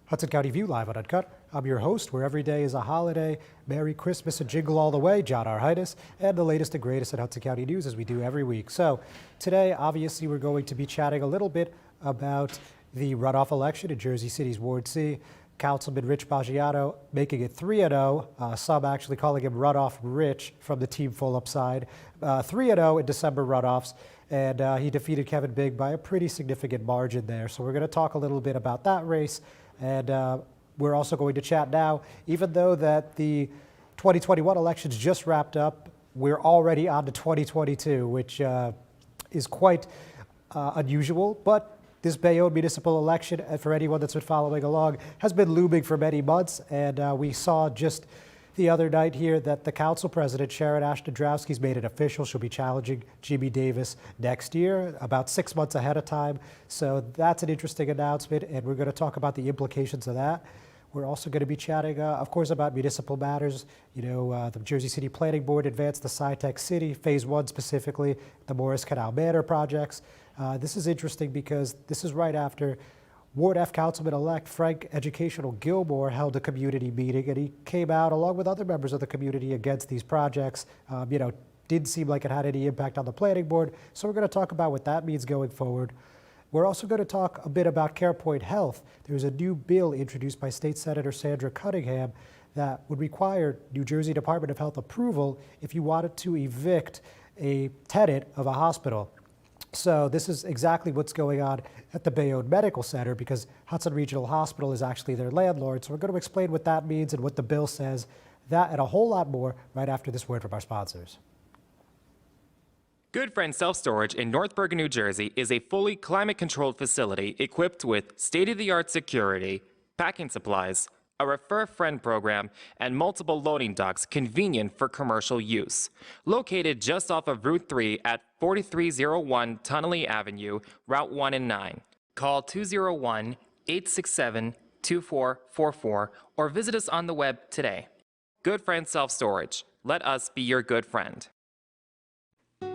Hudson County View live on Uncut. I'm your host, where every day is a holiday. Merry Christmas and jingle all the way, John Arhitis, and the latest and greatest at Hudson County News as we do every week. So today, obviously, we're going to be chatting a little bit about the runoff election in Jersey City's Ward C. Councilman Rich Baggiano making it 3-0. Some actually calling him Runoff Rich from the Team Fulop side. 3-0 in December runoffs. And he defeated Kevin Bigg by a pretty significant margin there. So we're going to talk a little bit about that race. And we're also going to chat now, even though that the 2021 elections just wrapped up, we're already on to 2022, which is quite unusual. But this Bayonne municipal election, for anyone that's been following along, has been looming for many months. And we saw just the other night here that the council president, Sharon Nadrowski's made it official. She'll be challenging Jimmy Davis next year, about 6 months ahead of time. So that's an interesting announcement, and we're going to talk about the implications of that. We're also going to be chatting, of course, about municipal matters. You know, the Jersey City Planning Board advanced the SciTech City, Phase 1 specifically, the Morris Canal Manor projects. This is interesting because this is right after Ward F Councilman-elect Frank Educational Gilmore held a community meeting, and he came out along with other members of the community against these projects. Didn't seem like it had any impact on the planning board. So we're going to talk about what that means going forward. We're also going to talk a bit about CarePoint Health. There's a new bill introduced by State Senator Sandra Cunningham that would require New Jersey Department of Health approval if you wanted to evict a tenant of a hospital. So this is exactly what's going on at the Bayonne Medical Center, because Hudson Regional Hospital is actually their landlord. So we're going to explain what that means and what the bill says. That and a whole lot more right after this word from our sponsors. Good Friend Self-Storage in North Bergen, New Jersey is a fully climate-controlled facility equipped with state-of-the-art security, packing supplies, a Refer a Friend program, and multiple loading docks convenient for commercial use. Located just off of Route 3 at 4301 Tunnelly Avenue, Route 1 and 9. Call 201-867-2444 or visit us on the web today. Good Friend Self-Storage. Let us be your good friend.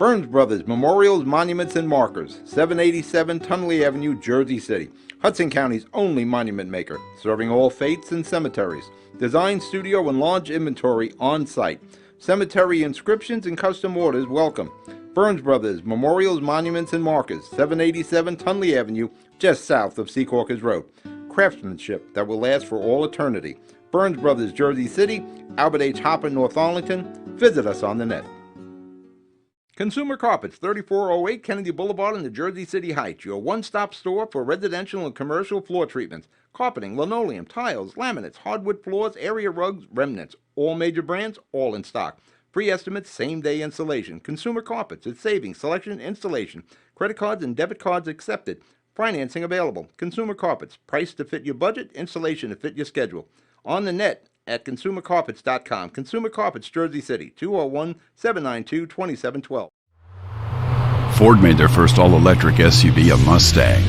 Burns Brothers Memorials, Monuments, and Markers, 787 Tunnelly Avenue, Jersey City. Hudson County's only monument maker, serving all faiths and cemeteries. Design, studio, and large inventory on site. Cemetery inscriptions and custom orders welcome. Burns Brothers Memorials, Monuments, and Markers, 787 Tunnelly Avenue, just south of Secaucus Road. Craftsmanship that will last for all eternity. Burns Brothers, Jersey City, Albert H. Hopper, North Arlington. Visit us on the net. Consumer Carpets, 3408 Kennedy Boulevard in the Jersey City Heights, your one-stop store for residential and commercial floor treatments, carpeting, linoleum, tiles, laminates, hardwood floors, area rugs, remnants, all major brands, all in stock. Free estimates, same-day installation. Consumer Carpets, it's savings, selection, installation. Credit cards and debit cards accepted. Financing available. Consumer Carpets, price to fit your budget, installation to fit your schedule. On the net at consumercarpets.com. Consumer Carpets, Jersey City, 201-792-2712. Ford made their first all-electric SUV a Mustang.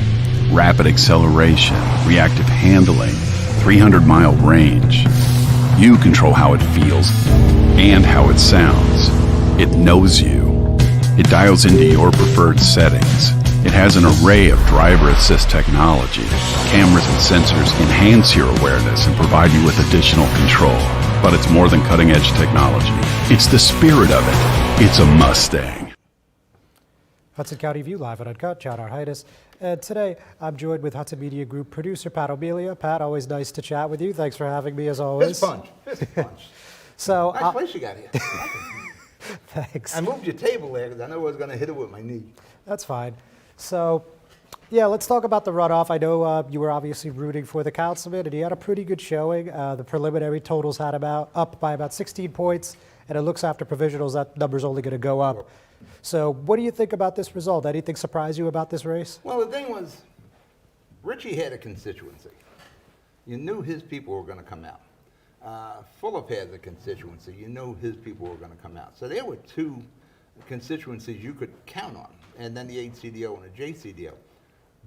Rapid acceleration, reactive handling, 300-mile range. You control how it feels and how it sounds. It knows you. It dials into your preferred settings. It has an array of driver assist technology. Cameras and sensors enhance your awareness and provide you with additional control. But it's more than cutting-edge technology. It's the spirit of it. It's a Mustang. Hudson County View live on Uncut, John Arhitis. And today I'm joined with Hudson Media Group producer Pat O'Melia. Pat, always nice to chat with you. Thanks for having me as always. Fist punch. So, nice place you got here. Thanks. I moved your table there because I know I was going to hit it with my knee. That's fine. So, yeah, let's talk about the runoff. I know you were obviously rooting for the councilman, and he had a pretty good showing. The preliminary totals had up by about 16 points, and it looks after provisionals that number's only going to go up. Sure. So what do you think about this result? Anything surprise you about this race? Well, the thing was, Richie had a constituency. You knew his people were going to come out. Fulop has a constituency. You know his people were going to come out. So there were two constituencies you could count on, and then the HCDO and the JCDO.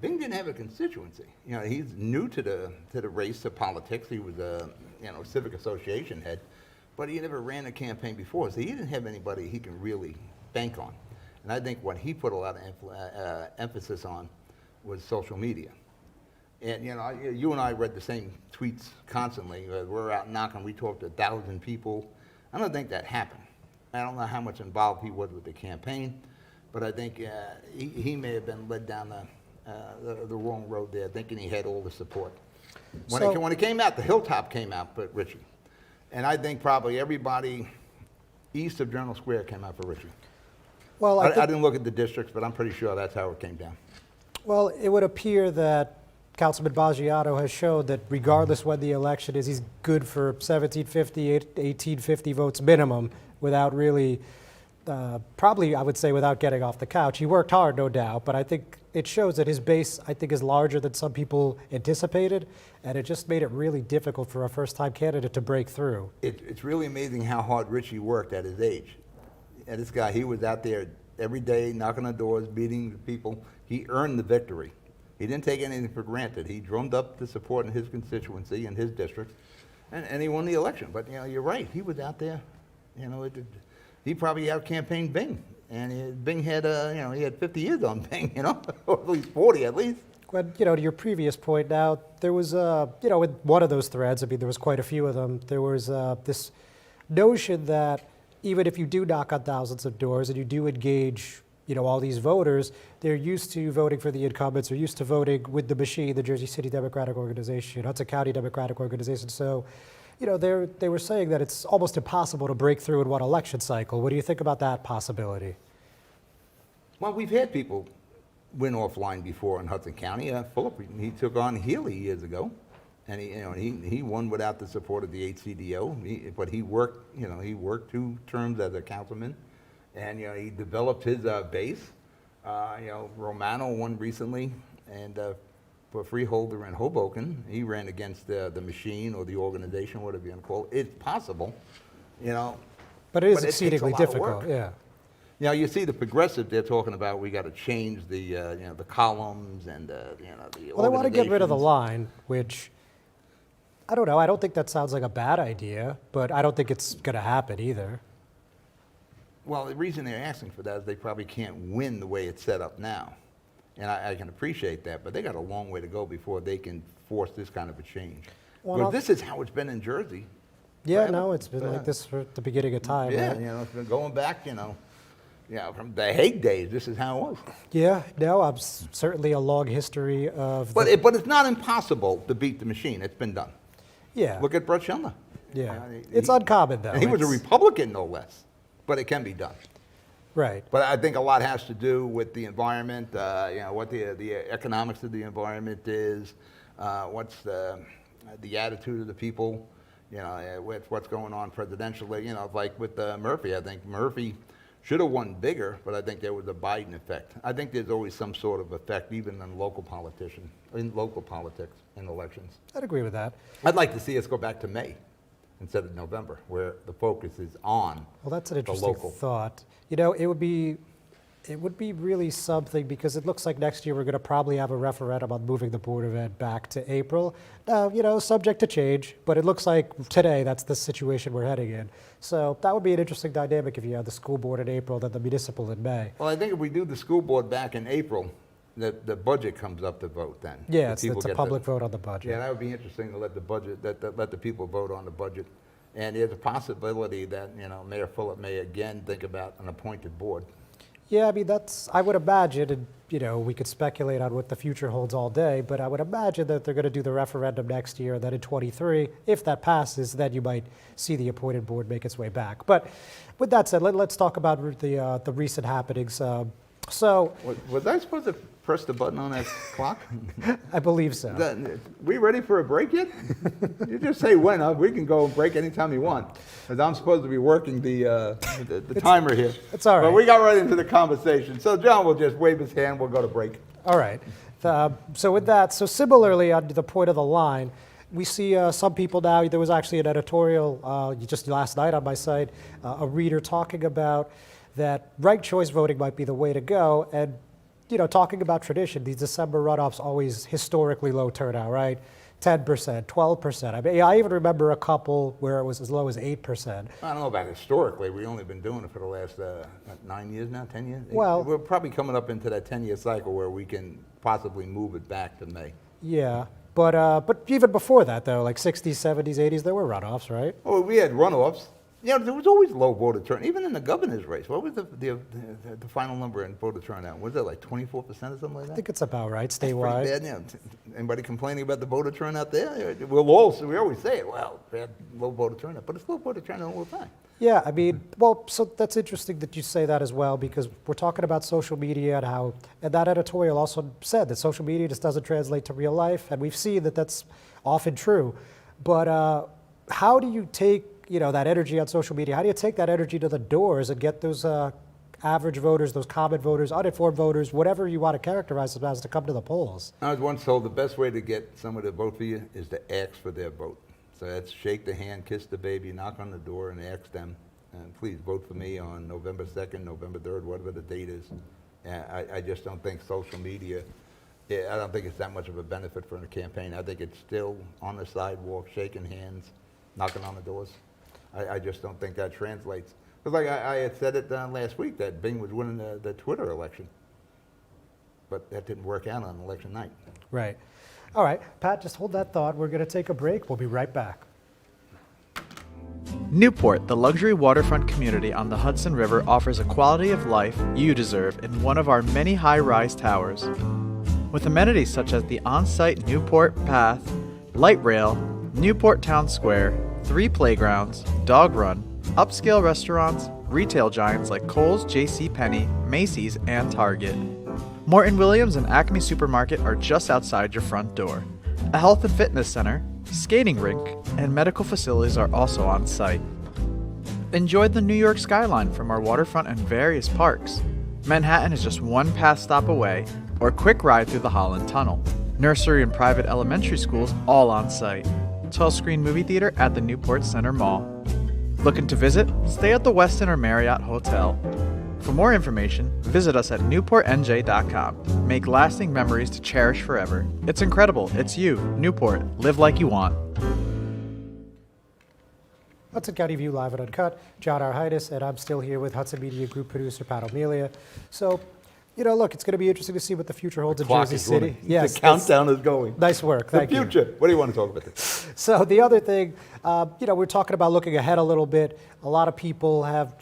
Bing didn't have a constituency. You know, he's new to the race of politics. He was a civic association head, but he never ran a campaign before, so he didn't have anybody he can really bank on. And I think what he put a lot of emphasis on was social media. And you and I read the same tweets constantly. We're out knocking. We talked to 1,000 people. I don't think that happened. I don't know how much involved he was with the campaign, but I think he may have been led down the wrong road there, thinking he had all the support. When it came out, the Hilltop came out, but Richie. And I think probably everybody east of Journal Square came out for Richie. Well, I didn't look at the districts, but I'm pretty sure that's how it came down. Well, it would appear that Councilman Baggiato has showed that regardless when the election is, he's good for 1,750, 1,850 votes minimum without really, probably I would say without getting off the couch. He worked hard, no doubt, but I think it shows that his base, I think, is larger than some people anticipated, and it just made it really difficult for a first-time candidate to break through. It's really amazing how hard Richie worked at his age. And this guy, he was out there every day, knocking on doors, meeting people. He earned the victory. He didn't take anything for granted. He drummed up the support in his constituency and his district, and he won the election. But you're right. He was out there. He probably out-campaigned Bing, and Bing had he had 50 years on Bing, or at least 40 at least. When, to your previous point now, there was, with one of those threads, I mean, there was quite a few of them, there was this notion that even if you do knock on thousands of doors and you do engage, all these voters, they're used to voting for the incumbents, they're used to voting with the machine, the Jersey City Democratic Organization, Hudson County Democratic Organization. So, they were saying that it's almost impossible to break through in one election cycle. What do you think about that possibility? Well, we've had people win offline before in Hudson County. Fulop, he took on Healy years ago, and he won without the support of the HCDO. But he worked, he worked 2 terms as a councilman, and he developed his base. Romano won recently, and for Freeholder in Hoboken, he ran against the machine or the organization, whatever you want to call it. It's possible, But it is exceedingly difficult. Yeah. You see the progressive, they're talking about we got to change the columns and the Well, they want to get rid of the line, which I don't know. I don't think that sounds like a bad idea, but I don't think it's going to happen either. Well, the reason they're asking for that is they probably can't win the way it's set up now. And I can appreciate that, but they got a long way to go before they can force this kind of a change. Well, this is how it's been in Jersey. Yeah, no, it's been like this for the beginning of time. Yeah, right? It's been going back, from the Hague days, this is how it was. Yeah, no, I'm certainly a long history of. But it's not impossible to beat the machine. It's been done. Yeah. Look at Brett Schindler. Yeah, it's uncommon though. He was a Republican, no less, but it can be done. Right. But I think a lot has to do with the environment. What the economics of the environment is. What's the attitude of the people. With what's going on presidentially. Like with Murphy, I think Murphy should have won bigger, but I think there was a Biden effect. I think there's always some sort of effect, even in local politics, in elections. I'd agree with that. I'd like to see us go back to May instead of November, where the focus is on Well, that's an interesting thought. It would be really something, because it looks like next year we're going to probably have a referendum on moving the Board of Ed back to April. Now, subject to change, but it looks like today that's the situation we're heading in. So that would be an interesting dynamic if you had the school board in April, then the municipal in May. Well, I think if we do the school board back in April, the budget comes up to vote then. Yeah, it's a public vote on the budget. Yeah, that would be interesting to let the people vote on the budget. And there's a possibility that, Mayor Fulop may again think about an appointed board. Yeah, I mean, I would imagine, and we could speculate on what the future holds all day, but I would imagine that they're going to do the referendum next year, and then in 23, if that passes, then you might see the appointed board make its way back. But with that said, let's talk about the recent happenings. Was I supposed to press the button on that clock? I believe so. We ready for a break yet? You just say when. We can go break anytime you want. Because I'm supposed to be working the timer here. It's all right. But we got right into the conversation. So John will just wave his hand. We'll go to break. All right. So with that, similarly on the point of the line, we see some people now, there was actually an editorial just last night on my site, a reader talking about that ranked choice voting might be the way to go. And, you know, talking about tradition, these December runoffs always historically low turnout, right? 10%, 12%. I mean, I even remember a couple where it was as low as 8%. I don't know about historically. We've only been doing it for the last 9 years now, 10 years? Well, we're probably coming up into that 10-year cycle where we can possibly move it back to May. Yeah, but even before that, though, like 60s, 70s, 80s, there were runoffs, right? Oh, we had runoffs. You know, there was always low voter turnout, even in the governor's race. What was the final number in voter turnout? Was it like 24% or something like that? I think it's about right, That's pretty statewide. bad. You know, anybody complaining about the voter turnout there? We always say, well, we had low voter turnout, but it's low voter turnout all the time. Yeah, I mean, well, so that's interesting that you say that as well, because we're talking about social media and how, and that editorial also said that social media just doesn't translate to real life, and we've seen that that's often true. But how do you take, you know, that energy on social media, how do you take that energy to the doors and get those average voters, those common voters, uninformed voters, whatever you want to characterize them as, to come to the polls? I was once told the best way to get someone to vote for you is to ask for their vote. So that's shake the hand, kiss the baby, knock on the door, and ask them, please vote for me on November 2nd, November 3rd, whatever the date is. I just don't think social media, I don't think it's that much of a benefit for a campaign. I think it's still on the sidewalk, shaking hands, knocking on the doors. I just don't think that translates. Because like I had said it last week, that Bing was winning the Twitter election. But that didn't work out on election night. Right. All right, Pat, just hold that thought. We're going to take a break. We'll be right back. Newport, the luxury waterfront community on the Hudson River, offers a quality of life you deserve in one of our many high-rise towers. With amenities such as the on-site Newport Path, light rail, Newport Town Square, 3 playgrounds, dog run, upscale restaurants, retail giants like Kohl's, JCPenney, Macy's, and Target. Morton Williams and Acme Supermarket are just outside your front door. A health and fitness center, skating rink, and medical facilities are also on site. Enjoy the New York skyline from our waterfront and various parks. Manhattan is just one pass stop away, or a quick ride through the Holland Tunnel. Nursery and private elementary schools all on site. 12-screen movie theater at the Newport Center Mall. Looking to visit? Stay at the Westin or Marriott Hotel. For more information, visit us at newportnj.com. Make lasting memories to cherish forever. It's incredible. It's you, Newport. Live like you want. Hudson County View live and uncut. John Arhitis, and I'm still here with Hudson Media Group producer Pat O'Melia. So, you know, look, it's going to be interesting to see what the future holds in Jersey City. Yes, the countdown is going. Nice work. Thank you. The future. What do you want to talk about this? So the other thing, you know, we're talking about looking ahead a little bit. A lot of people have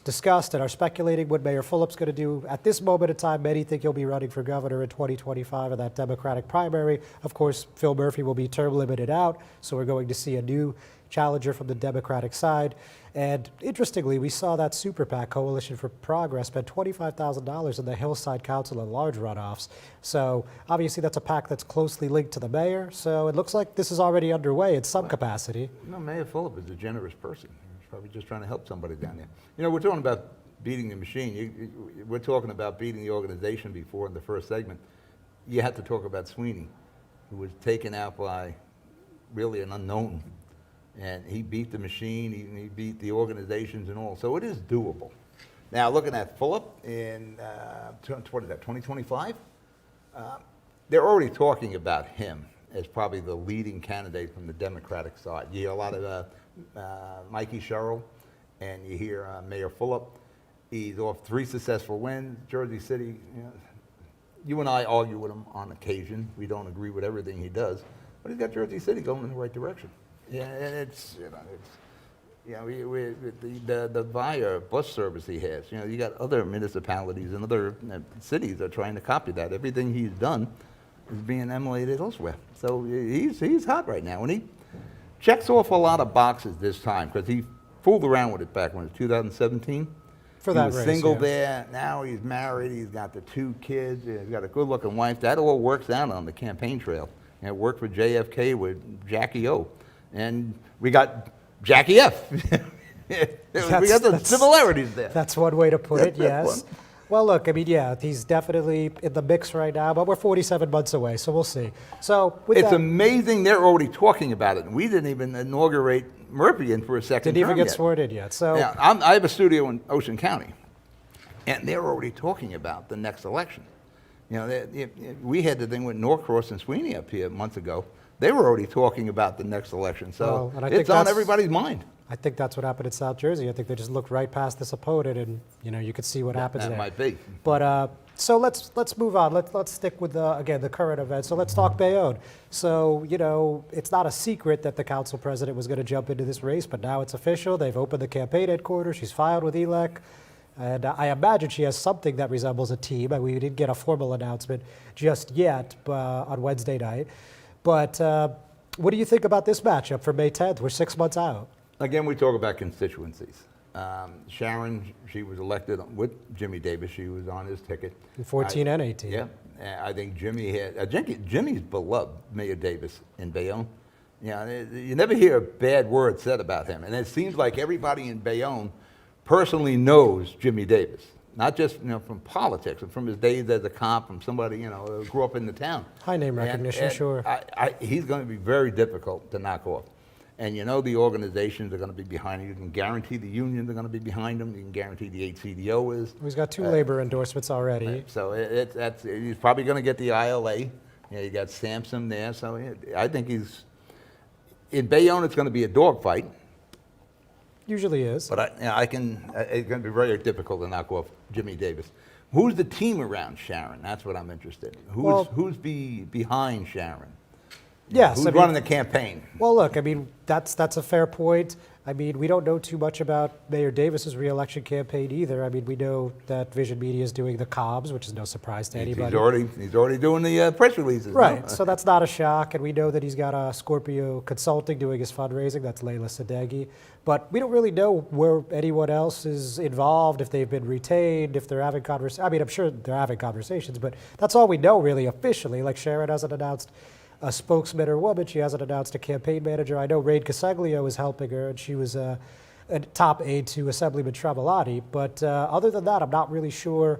discussed and are speculating what Mayor Fulop's going to do. At this moment in time, many think he'll be running for governor in 2025 in that Democratic primary. Of course, Phil Murphy will be term limited out, so we're going to see a new challenger from the Democratic side. And interestingly, we saw that Super PAC, Coalition for Progress, spend $25,000 in the Hillside Council and large runoffs. So obviously that's a PAC that's closely linked to the mayor. So it looks like this is already underway in some capacity. No, Mayor Fulop is a generous person. He's probably just trying to help somebody down there. You know, we're talking about beating the machine. We're talking about beating the organization before in the first segment. You have to talk about Sweeney, who was taken out by really an unknown. And he beat the machine, he beat the organizations and all. So it is doable. Now, looking at Fulop in, what is that, 2025? They're already talking about him as probably the leading candidate from the Democratic side. You hear a lot of Mikey Sherrill, and you hear Mayor Fulop. He's off 3 successful wins. Jersey City, you and I argue with him on occasion. We don't agree with everything he does, but he's got Jersey City going in the right direction. Yeah, and it's the Via bus service he has. You know, you got other municipalities and other cities that are trying to copy that. Everything he's done is being emulated elsewhere. So he's hot right now, and he checks off a lot of boxes this time because he fooled around with it back when it was 2017. For that he was race, single yeah. there. Now he's married. He's got the 2 kids. He's got a good-looking wife. That all works out on the campaign trail. And it worked for JFK with Jackie O. And we got Jackie F. We got the similarities there. That's one way to put it, yes. Well, look, I mean, yeah, he's definitely in the mix right now, but we're 47 months away, so we'll see. So with It's that, amazing they're already talking about it. And we didn't even inaugurate Murphy in for a second didn't even term get yet. sworn in yet. So Yeah, I have a studio in Ocean County, and they're already talking about the next election. You know, we had the thing with Norcross and Sweeney up here months ago. They were already talking about the next election, so Well, and I think it's on that's- everybody's mind. I think that's what happened in South Jersey. I think they just looked right past this opponent, and you could see what happens That there. might be. But so let's move on. Let's stick with again the current events. So let's talk Bayonne. So it's not a secret that the council president was going to jump into this race, but now it's official. They've opened the campaign headquarters. She's filed with ELEC. And I imagine she has something that resembles a team. We didn't get a formal announcement just yet on Wednesday night. But what do you think about this matchup for May 10th? We're 6 months out. Again, we talk about constituencies. Sharon, she was elected with Jimmy Davis. She was on his ticket. In 14 and 18. Yeah, I think Jimmy had. Jimmy's beloved, Mayor Davis in Bayonne. You never hear a bad word said about him, and it seems like everybody in Bayonne personally knows Jimmy Davis, not just from politics, but from his days as a cop, from somebody who grew up in the town. High name recognition, And sure. he's going to be very difficult to knock off. And the organizations are going to be behind him. You can guarantee the unions are going to be behind him. You can guarantee the HCDO is. He's got 2 labor endorsements already. So he's probably going to get the ILA. You got Sampson there. So I think in Bayonne, it's going to be a dogfight. Usually is. But it's going to be very difficult to knock off Jimmy Davis. Who's the team around Sharon? That's what I'm interested in. Who's behind Sharon? Yes. Who's running the campaign? Well, look, that's a fair point. We don't know too much about Mayor Davis's reelection campaign either. We know that Vision Media is doing the comms, which is no surprise to anybody. He's already doing the press releases. Right, No? so that's not a shock, and we know that he's got Scorpio Consulting doing his fundraising. That's Layla Sadeghi. But we don't really know where anyone else is involved, if they've been retained, if they're having conversations. I'm sure they're having conversations, but that's all we know really officially. Like Sharon hasn't announced a spokesman or woman. She hasn't announced a campaign manager. I know Rain Casaglio is helping her, and she was a top aide to Assemblyman Travelati. But other than that, I'm not really sure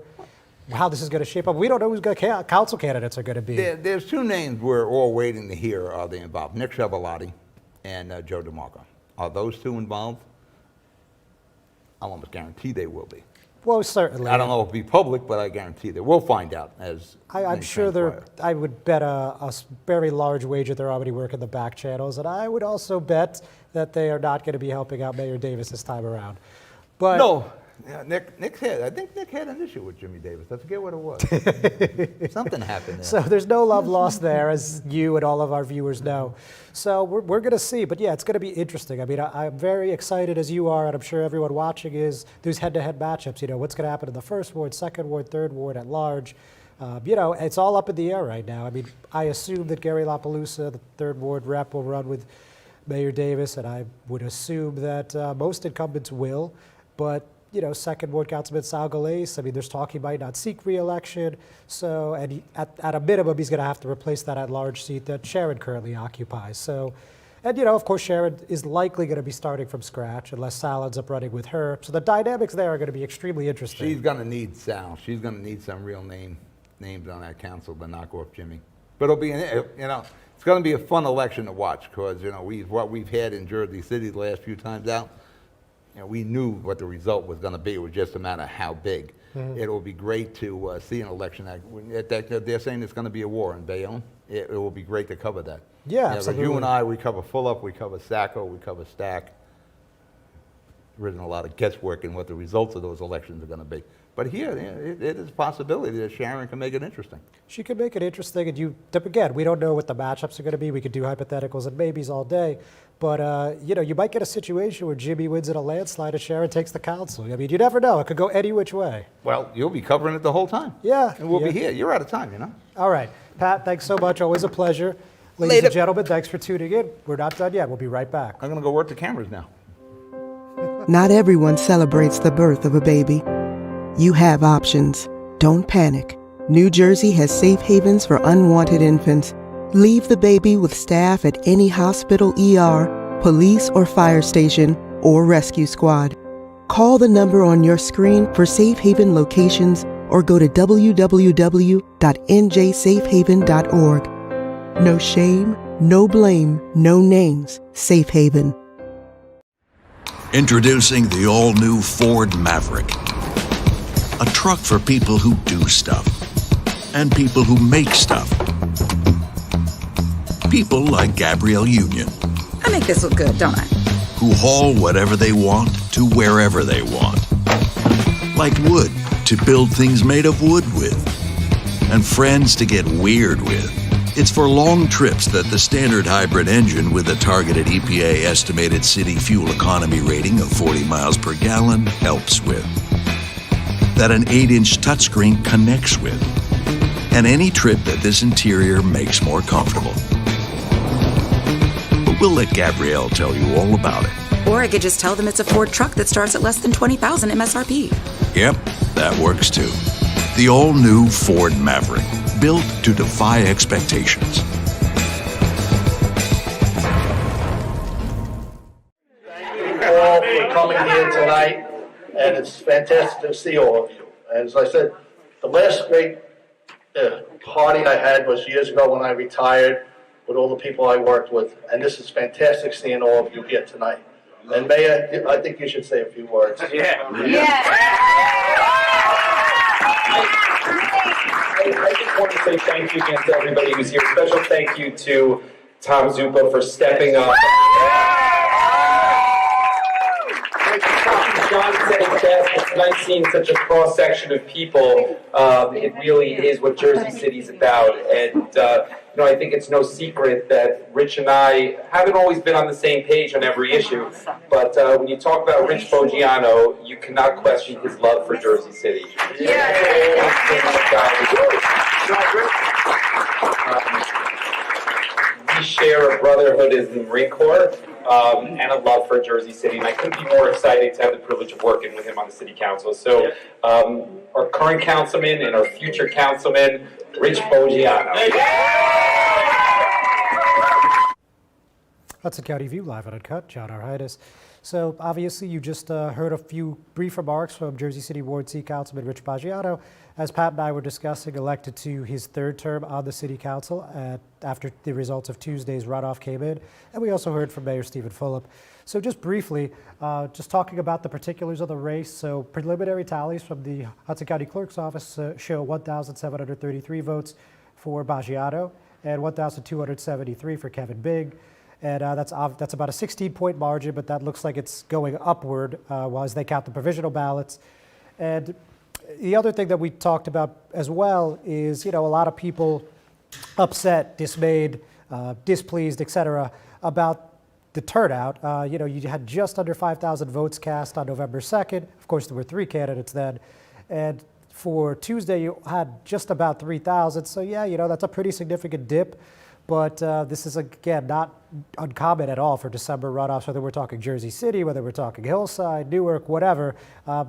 how this is going to shape up. We don't know who's council candidates are going to be. There's 2 names we're all waiting to hear are they involved. Nick Travelati and Joe DeMarco. Are those 2 involved? I'll almost guarantee they will be. Well, certainly. I don't know if it'll be public, but I guarantee that we'll find out as I'm things sure transpire. I would bet a very large wager they're already working the back channels, and I would also bet that they are not going to be helping out Mayor Davis this time around. But No, Nick had an issue with Jimmy Davis. I forget what it was. Something happened there. So there's no love lost there, as you and all of our viewers know. So we're going to see. But yeah, it's going to be interesting. I'm very excited as you are, and I'm sure everyone watching is. There's head-to-head matchups. What's going to happen in the first ward, second ward, third ward at large. It's all up in the air right now. I assume that Gary LaPalooza, the third ward rep, will run with Mayor Davis, and I would assume that most incumbents will. But Second Ward Councilman Sal Galais, there's talk he might not seek re-election. So, and at a minimum, he's going to have to replace that at-large seat that Sharon currently occupies. So, and of course, Sharon is likely going to be starting from scratch unless Sal ends up running with her. So the dynamics there are going to be extremely interesting. She's going to need Sal. She's going to need some real names on that council to knock off Jimmy. But it'll be, it's going to be a fun election to watch because, what we've had in Jersey City the last few times out, we knew what the result was going to be. It was just a matter of how big. Mm-hmm. It will be great to see an election. They're saying it's going to be a war in Bayonne. It will be great to cover that. Yeah, absolutely. You and I, we cover Fulop, we cover Sacco, we cover Stack. There isn't a lot of guesswork in what the results of those elections are going to be. But here, it is a possibility that Sharon can make it interesting. She could make it interesting, and again, we don't know what the matchups are going to be. We could do hypotheticals and maybes all day. But, you might get a situation where Jimmy wins in a landslide and Sharon takes the council. You never know. It could go any which way. Well, you'll be covering it the whole time. Yeah. And we'll be here. You're out of time, All right. Pat, thanks so much. Always a pleasure. Ladies and gentlemen, thanks for tuning in. We're not done yet. We'll be right back. I'm going to go work the cameras now. Not everyone celebrates the birth of a baby. You have options. Don't panic. New Jersey has safe havens for unwanted infants. Leave the baby with staff at any hospital, ER, police or fire station, or rescue squad. Call the number on your screen for safe haven locations or go to www.njsafehaven.org. No shame, no blame, no names. Safe Haven. Introducing the all-new Ford Maverick. A truck for people who do stuff. And people who make stuff. People like Gabrielle Union. I make this look good, don't I? Who haul whatever they want to wherever they want. Like wood to build things made of wood with. And friends to get weird with. It's for long trips that the standard hybrid engine with a targeted EPA estimated city fuel economy rating of 40 miles per gallon helps with. That an 8-inch touchscreen connects with. And any trip that this interior makes more comfortable. But we'll let Gabrielle tell you all about it. Or I could just tell them it's a Ford truck that starts at less than $20,000 MSRP. Yep, that works too. The all-new Ford Maverick, built to defy expectations. Thank you all for coming here tonight, and it's fantastic to see all of you. As I said, the last great party I had was years ago when I retired with all the people I worked with, and this is fantastic seeing all of you here tonight. And Mayor, I think you should say a few words. I just want to say thank you again to everybody who's here. Special thank you to Tom Zuppa for stepping up. John said it best. It's nice seeing such a cross-section of people. It really is what Jersey City's about. And, I think it's no secret that Rich and I haven't always been on the same page on every issue. But when you talk about Rich Foggiano, you cannot question his love for Jersey City. We share a brotherhood as the Marine Corps. And a love for Jersey City, and I couldn't be more excited to have the privilege of working with him on the city council. So, our current councilman and our future councilman, Rich Foggiano. Hudson County View live on Uncut, John Arhitis. So obviously you just heard a few brief remarks from Jersey City Ward C Councilman Rich Foggiano, as Pat and I were discussing, elected to his third term on the City Council after the results of Tuesday's runoff came in. And we also heard from Mayor Steven Fulop. So just briefly, just talking about the particulars of the race. So preliminary tallies from the Hudson County Clerk's Office show 1,733 votes for Foggiano and 1,273 for Kevin Big. And that's about a 16-point margin, but that looks like it's going upward as they count the provisional ballots. And the other thing that we talked about as well is, a lot of people upset, dismayed, displeased, et cetera, about the turnout. You had just under 5,000 votes cast on November 2nd. Of course, there were 3 candidates then. And for Tuesday, you had just about 3,000. So, that's a pretty significant dip. But this is, again, not uncommon at all for December runoffs, whether we're talking Jersey City, whether we're talking Hillside, Newark, whatever.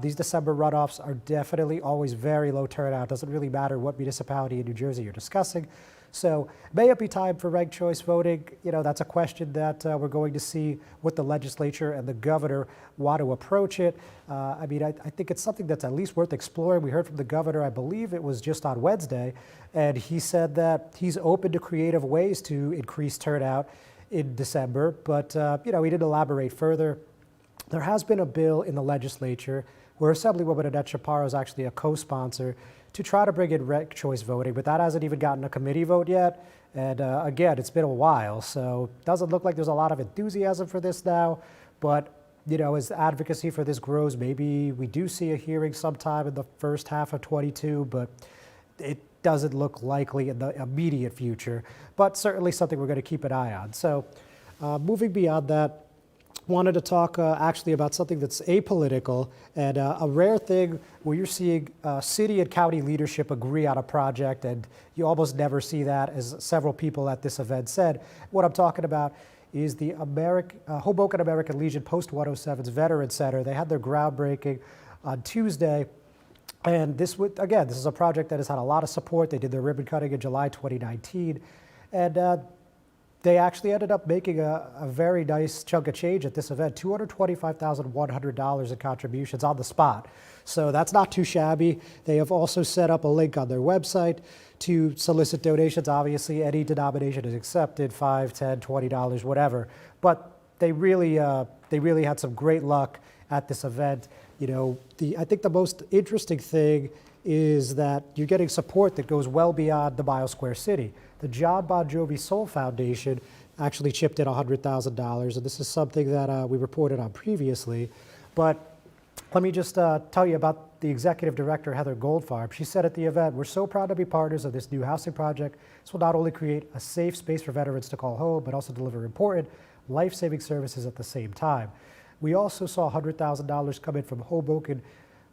These December runoffs are definitely always very low turnout. Doesn't really matter what municipality in New Jersey you're discussing. So may it be time for ranked choice voting? That's a question that we're going to see what the legislature and the governor want to approach it. I think it's something that's at least worth exploring. We heard from the governor, I believe it was just on Wednesday, and he said that he's open to creative ways to increase turnout in December, but he didn't elaborate further. There has been a bill in the legislature where Assemblywoman Annette Chaparro is actually a co-sponsor to try to bring in ranked choice voting, but that hasn't even gotten a committee vote yet. And again, it's been a while, so it doesn't look like there's a lot of enthusiasm for this now. But as advocacy for this grows, maybe we do see a hearing sometime in the first half of 22, but it doesn't look likely in the immediate future, but certainly something we're going to keep an eye on. So moving beyond that, wanted to talk actually about something that's apolitical and a rare thing where you're seeing city and county leadership agree on a project, and you almost never see that, as several people at this event said. What I'm talking about is the Hoboken American Legion Post 107's Veteran Center. They had their groundbreaking on Tuesday. And this is a project that has had a lot of support. They did their ribbon cutting in July 2019. And they actually ended up making a very nice chunk of change at this event, $225,100 in contributions on the spot. So that's not too shabby. They have also set up a link on their website to solicit donations. Obviously, any denomination is accepted, $5, $10, $20, whatever. But they really had some great luck at this event. You know, I think the most interesting thing is that you're getting support that goes well beyond the Mile Square City. The John Bon Jovi Soul Foundation actually chipped in $100,000, and this is something that we reported on previously. But let me just tell you about the executive director, Heather Goldfarb. She said at the event, "We're so proud to be partners of this new housing project. This will not only create a safe space for veterans to call home, but also deliver important life-saving services at the same time." We also saw $100,000 come in from Hoboken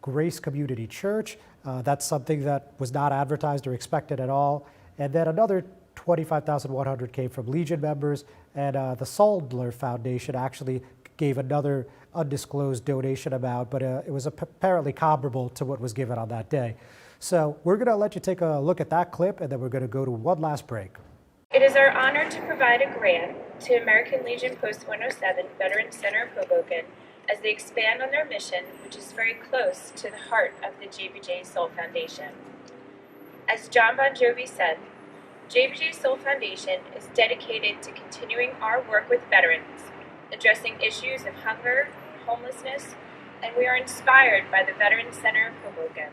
Grace Community Church. That's something that was not advertised or expected at all. And then another $25,100 came from Legion members, and the Saldler Foundation actually gave another undisclosed donation amount, but it was apparently comparable to what was given on that day. So we're going to let you take a look at that clip, and then we're going to go to one last break. It is our honor to provide a grant to American Legion Post 107 Veterans Center of Hoboken as they expand on their mission, which is very close to the heart of the JBJ Soul Foundation. As John Bon Jovi said, JBJ Soul Foundation is dedicated to continuing our work with veterans, addressing issues of hunger, homelessness, and we are inspired by the Veterans Center of Hoboken.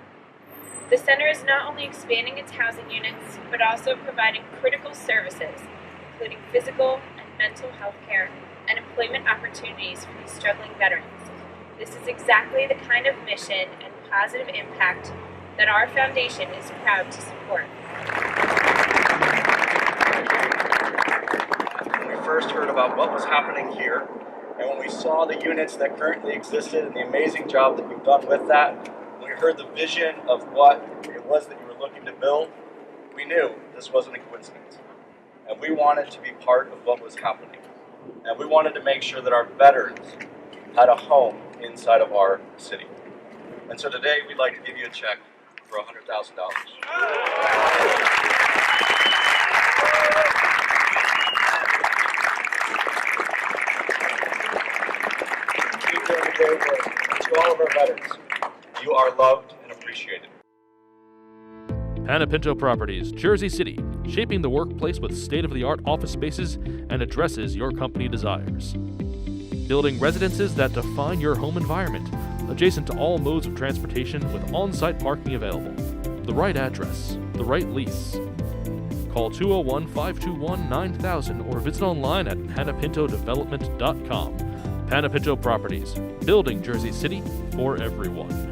The center is not only expanding its housing units, but also providing critical services, including physical and mental health care and employment opportunities for these struggling veterans. This is exactly the kind of mission and positive impact that our foundation is proud to support. When we first heard about what was happening here, and when we saw the units that currently existed and the amazing job that you've done with that, when we heard the vision of what it was that you were looking to build, we knew this wasn't a coincidence. And we wanted to be part of what was happening. And we wanted to make sure that our veterans had a home inside of our city. And so today we'd like to give you a check for $100,000. Keep doing the great work. To all of our veterans, you are loved and appreciated. Panapinto Properties, Jersey City, shaping the workplace with state-of-the-art office spaces and addresses your company desires. Building residences that define your home environment, adjacent to all modes of transportation with on-site parking available. The right address, the right lease. Call 201-521-9000 or visit online at panapintodevelopment.com. Panapinto Properties, building Jersey City for everyone.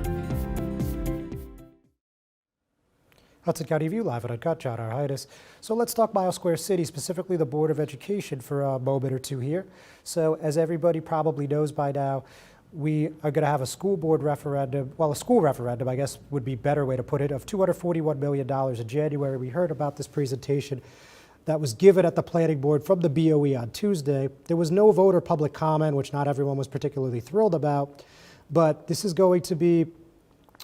Hudson County View live at Uncut, John Arhitis. So let's talk Mile Square City, specifically the Board of Education for a moment or two here. So as everybody probably knows by now, we are going to have a school board referendum, well, a school referendum, I guess would be a better way to put it, of $241 million in January. We heard about this presentation that was given at the planning board from the BOE on Tuesday. There was no vote or public comment, which not everyone was particularly thrilled about, but this is going to be,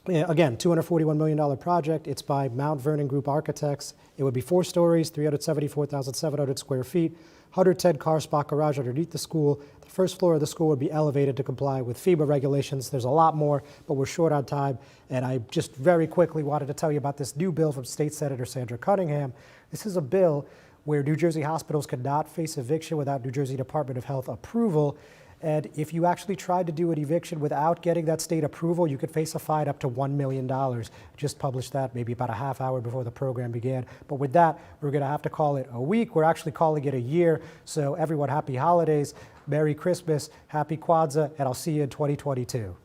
again, $241 million project. It's by Mount Vernon Group Architects. It would be 4 stories, 374,700 square feet, 110 car spot garage underneath the school. The first floor of the school would be elevated to comply with FEMA regulations. There's a lot more, but we're short on time. And I just very quickly wanted to tell you about this new bill from State Senator Sandra Cunningham. This is a bill where New Jersey hospitals cannot face eviction without New Jersey Department of Health approval. And if you actually tried to do an eviction without getting that state approval, you could face a fine up to $1 million. Just published that maybe about a half hour before the program began. But with that, we're going to have to call it a week. We're actually calling it a year. So everyone, happy holidays, Merry Christmas, Happy Kwanzaa, and I'll see you in 2022.